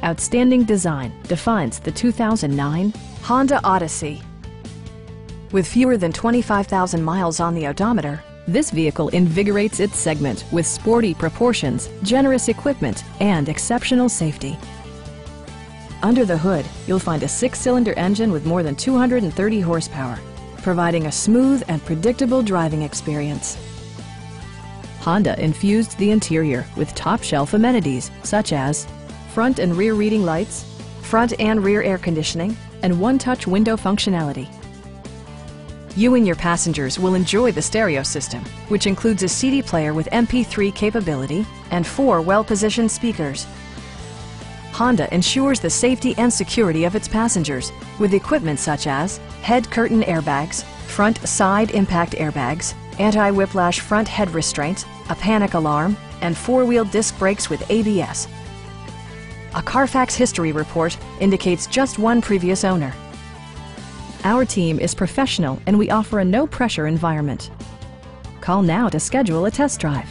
Outstanding design defines the 2009 Honda Odyssey. With fewer than 25,000 miles on the odometer, this vehicle invigorates its segment with sporty proportions, generous equipment, and exceptional safety. Under the hood, you'll find a 6-cylinder engine with more than 230 horsepower, providing a smooth and predictable driving experience. Honda infused the interior with top-shelf amenities such as front and rear reading lights, front and rear air conditioning, and one-touch window functionality. You and your passengers will enjoy the stereo system, which includes a CD player with MP3 capability and 4 well-positioned speakers. Honda ensures the safety and security of its passengers with equipment such as head curtain airbags, front side impact airbags, anti-whiplash front head restraints, a panic alarm, and 4-wheel disc brakes with ABS. A Carfax history report indicates just one previous owner. Our team is professional and we offer a no-pressure environment. Call now to schedule a test drive.